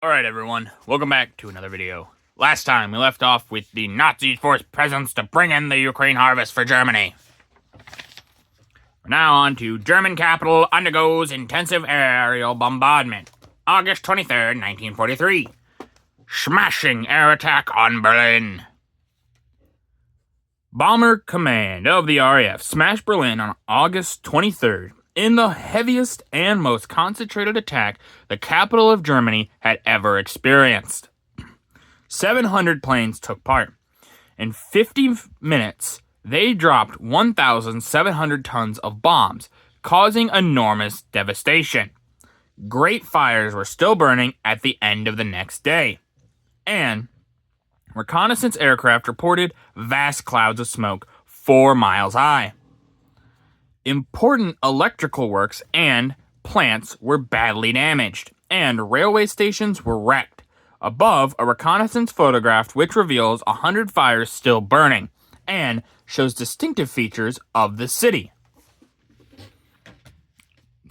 Alright everyone, welcome back to another video. Last time we left off with the Nazis' forced presence to bring in the Ukraine harvest for Germany. We're now on to German capital undergoes intensive aerial bombardment. August 23rd, 1943. Smashing air attack on Berlin. Bomber Command of the RAF smashed Berlin on August 23rd. In the heaviest and most concentrated attack the capital of Germany had ever experienced. 700 planes took part. In 50 minutes, they dropped 1,700 tons of bombs, causing enormous devastation. Great fires were still burning at the end of the next day. And reconnaissance aircraft reported vast clouds of smoke 4 miles high. Important electrical works and plants were badly damaged, and railway stations were wrecked. Above, a reconnaissance photograph which reveals 100 fires still burning, and shows distinctive features of the city.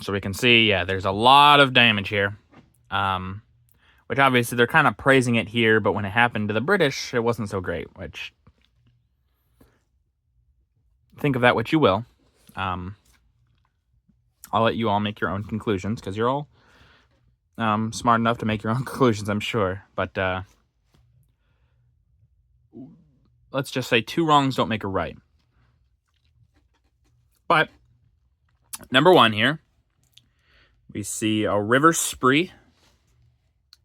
So we can see, there's a lot of damage here. Which obviously they're kind of praising it here, but when it happened to the British, it wasn't so great, which... think of that what you will. I'll let you all make your own conclusions, because you're all smart enough to make your own conclusions, I'm sure. But let's just say 2 wrongs don't make a right. But number 1 here, we see a river spree.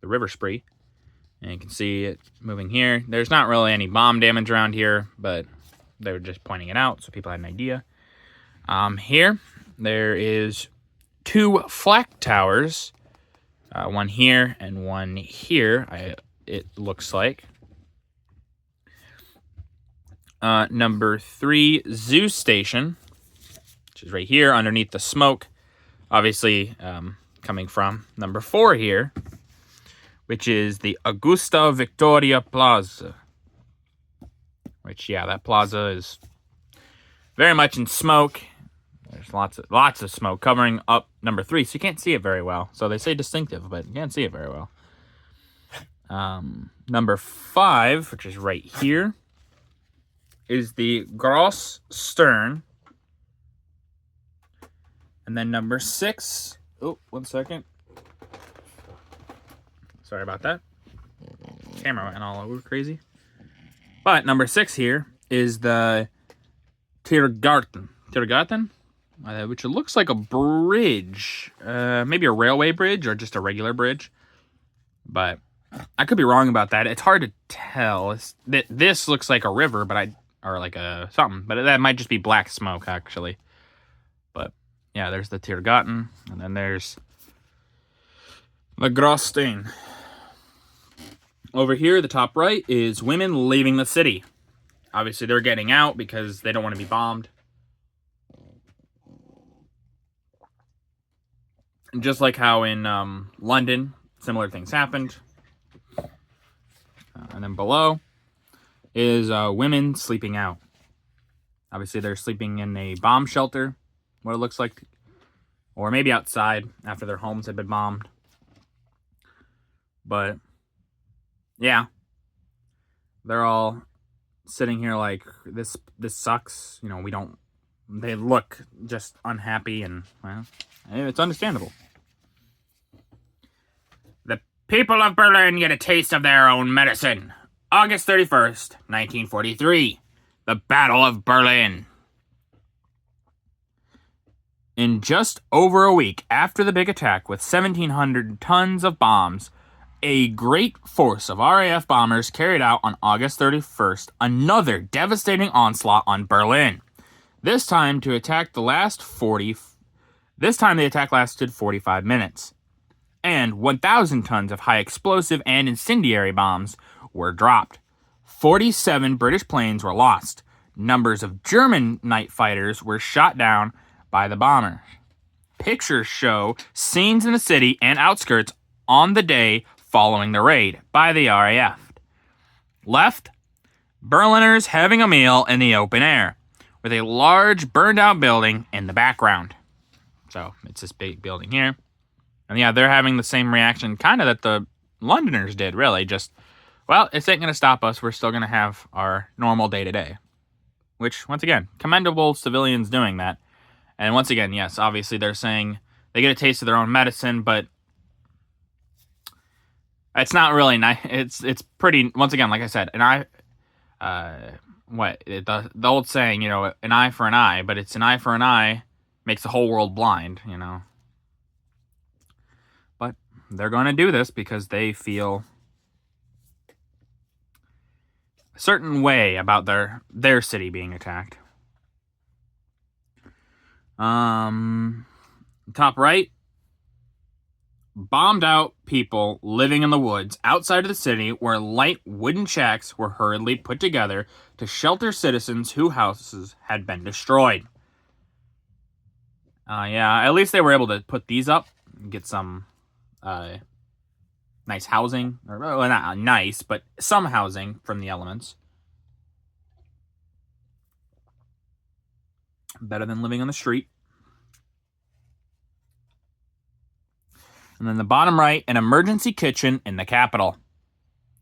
The river spree. And you can see it moving here. There's not really any bomb damage around here, but they were just pointing it out so people had an idea. Here, there is 2 flak towers, one here and one here, it looks like. Number 3, Zeus Station, which is right here underneath the smoke, obviously coming from number 4 here, which is the Augusta Victoria Plaza, which, that plaza is very much in smoke. There's lots of smoke covering up number 3, so you can't see it very well. So they say distinctive, but you can't see it very well. Number 5, which is right here, is the Gross Stern. And then number 6, oh, 1 second. Sorry about that. Camera went all over crazy. But number 6 here is the Tiergarten, which looks like a bridge, maybe a railway bridge or just a regular bridge. But I could be wrong about that. It's hard to tell. This looks like a river, or like a something, but that might just be black smoke actually. But yeah, there's the Tiergarten, and then there's the Großstein. Over here, the top right, is women leaving the city. Obviously, they're getting out because they don't want to be bombed. And just like how in London, similar things happened. And then below is women sleeping out. Obviously, they're sleeping in a bomb shelter, what it looks like. Or maybe outside after their homes had been bombed. But yeah, they're all sitting here like, this sucks. They look just unhappy, and, well, it's understandable. The people of Berlin get a taste of their own medicine. August 31st, 1943. The Battle of Berlin. In just over a week after the big attack with 1,700 tons of bombs, a great force of RAF bombers carried out on August 31st another devastating onslaught on Berlin. This time the attack lasted 45 minutes. And 1,000 tons of high explosive and incendiary bombs were dropped. 47 British planes were lost. Numbers of German night fighters were shot down by the bombers. Pictures show scenes in the city and outskirts on the day following the raid by the RAF. Left, Berliners having a meal in the open air, with a large burned-out building in the background. So, it's this big building here. And yeah, they're having the same reaction kind of that the Londoners did, really. Just, well, this ain't going to stop us. We're still going to have our normal day-to-day. Which, once again, commendable civilians doing that. And once again, yes, obviously they're saying they get a taste of their own medicine, but it's not really nice. It's pretty, once again, like I said, the old saying, an eye for an eye, but it's an eye for an eye makes the whole world blind, But they're going to do this because they feel a certain way about their city being attacked. Top right, bombed out people living in the woods outside of the city where light wooden shacks were hurriedly put together to shelter citizens whose houses had been destroyed. At least they were able to put these up and get some nice housing, or well, not nice, but some housing from the elements. Better than living on the street. And then the bottom right, an emergency kitchen in the capital.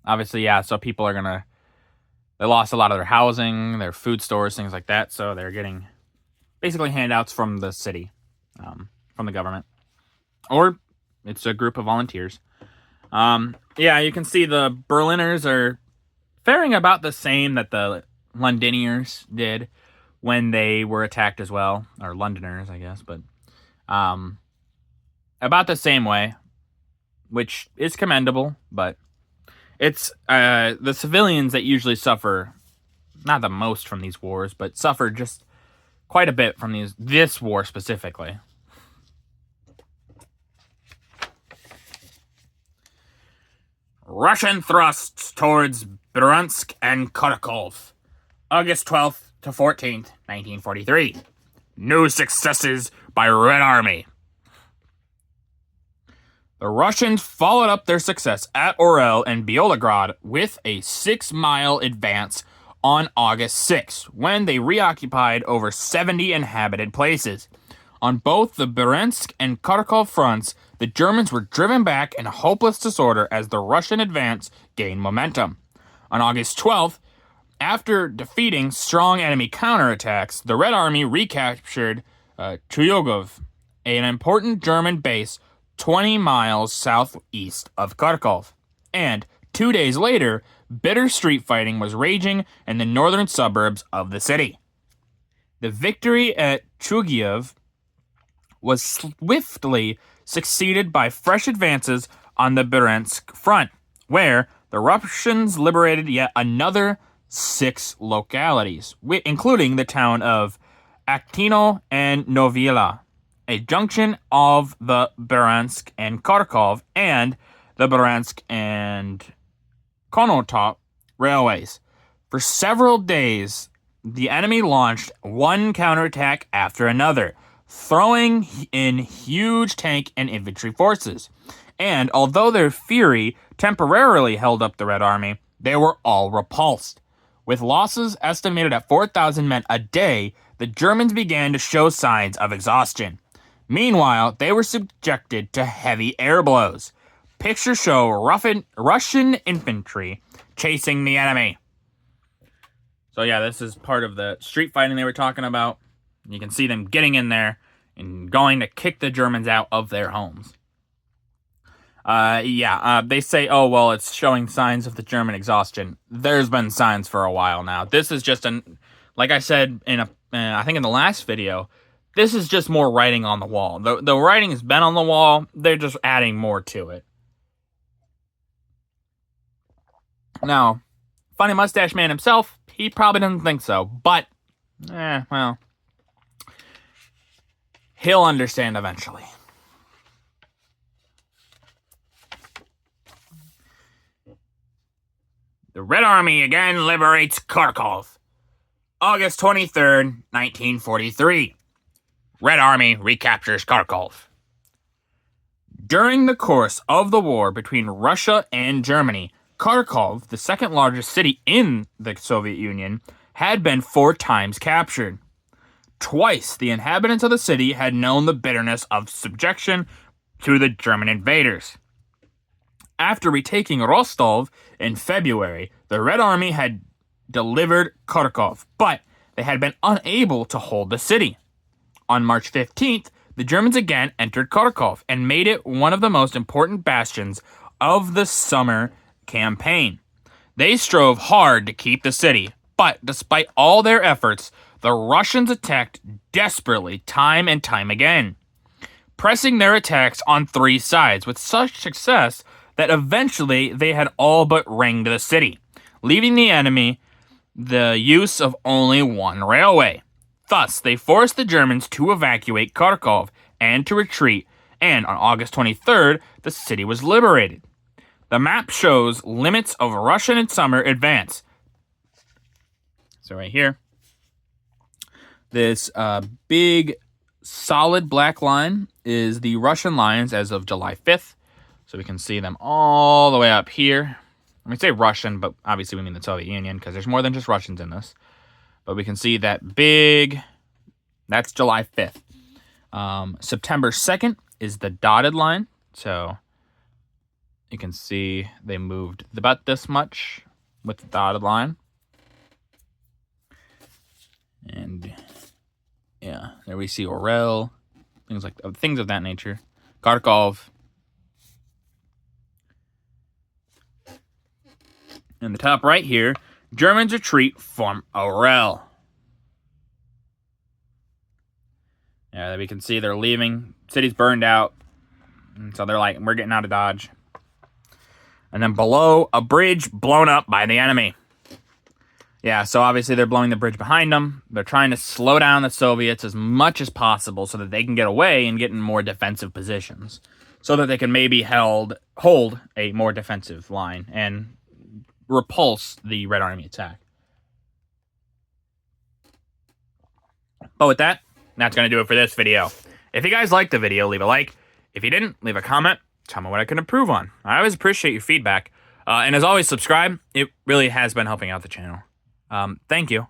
Obviously, so people are they lost a lot of their housing, their food stores, things like that, so they're getting basically handouts from the city, from the government. Or it's a group of volunteers. You can see the Berliners are faring about the same that the Londoniers did when they were attacked as well. Or Londoners, I guess, but about the same way, which is commendable, but it's the civilians that usually suffer, not the most from these wars, but suffer just quite a bit from this war specifically. Russian thrusts towards Bryansk and Kharkov, August 12th to 14th, 1943. New successes by Red Army. The Russians followed up their success at Orel and Bielograd with a 6-mile advance on August 6, when they reoccupied over 70 inhabited places. On both the Bryansk and Kharkov fronts, the Germans were driven back in hopeless disorder as the Russian advance gained momentum. On August 12th, after defeating strong enemy counterattacks, the Red Army recaptured Chuyogov, an important German base 20 miles southeast of Kharkov. And 2 days later, bitter street fighting was raging in the northern suburbs of the city. The victory at Chuyogov was swiftly succeeded by fresh advances on the Bryansk front, where the Russians liberated yet another 6 localities, including the town of Aktino and Novila, a junction of the Bryansk and Kharkov and the Bryansk and Konotop railways. For several days, the enemy launched one counterattack after another, throwing in huge tank and infantry forces. And although their fury temporarily held up the Red Army, they were all repulsed. With losses estimated at 4,000 men a day, the Germans began to show signs of exhaustion. Meanwhile, they were subjected to heavy air blows. Pictures show Russian infantry chasing the enemy. So this is part of the street fighting they were talking about. You can see them getting in there and going to kick the Germans out of their homes. They say, it's showing signs of the German exhaustion. There's been signs for a while now. This is just like I said I think in the last video, this is just more writing on the wall. The writing has been on the wall. They're just adding more to it. Now, Funny Mustache Man himself, he probably doesn't think so. But, he'll understand eventually. The Red Army again liberates Kharkov. August 23rd, 1943. Red Army recaptures Kharkov. During the course of the war between Russia and Germany, Kharkov, the second largest city in the Soviet Union, had been 4 times captured. Twice the inhabitants of the city had known the bitterness of subjection to the German invaders. After retaking Rostov in February, the Red Army had delivered Kharkov, but they had been unable to hold the city. On March 15th, the Germans again entered Kharkov and made it one of the most important bastions of the summer campaign. They strove hard to keep the city, but despite all their efforts, the Russians attacked desperately time and time again, pressing their attacks on three sides with such success that eventually they had all but ringed the city, leaving the enemy the use of only one railway. Thus, they forced the Germans to evacuate Kharkov and to retreat, and on August 23rd, the city was liberated. The map shows limits of Russian and summer advance. So right here, this big solid black line is the Russian lines as of July 5th. So we can see them all the way up here. We say Russian, but obviously we mean the Soviet Union because there's more than just Russians in this. But we can see that big, that's July 5th. September 2nd is the dotted line. So you can see they moved about this much with the dotted line. And yeah, there we see Orel, things of that nature. Kharkov. In the top right here, Germans retreat from Orel. Yeah, we can see they're leaving. City's burned out. And so they're like, we're getting out of Dodge. And then below, a bridge blown up by the enemy. Yeah, so obviously they're blowing the bridge behind them. They're trying to slow down the Soviets as much as possible so that they can get away and get in more defensive positions. So that they can maybe hold a more defensive line and repulse the Red Army attack. But with that, that's going to do it for this video. If you guys liked the video, leave a like. If you didn't, leave a comment. Tell me what I can improve on. I always appreciate your feedback. And as always, subscribe. It really has been helping out the channel. Thank you.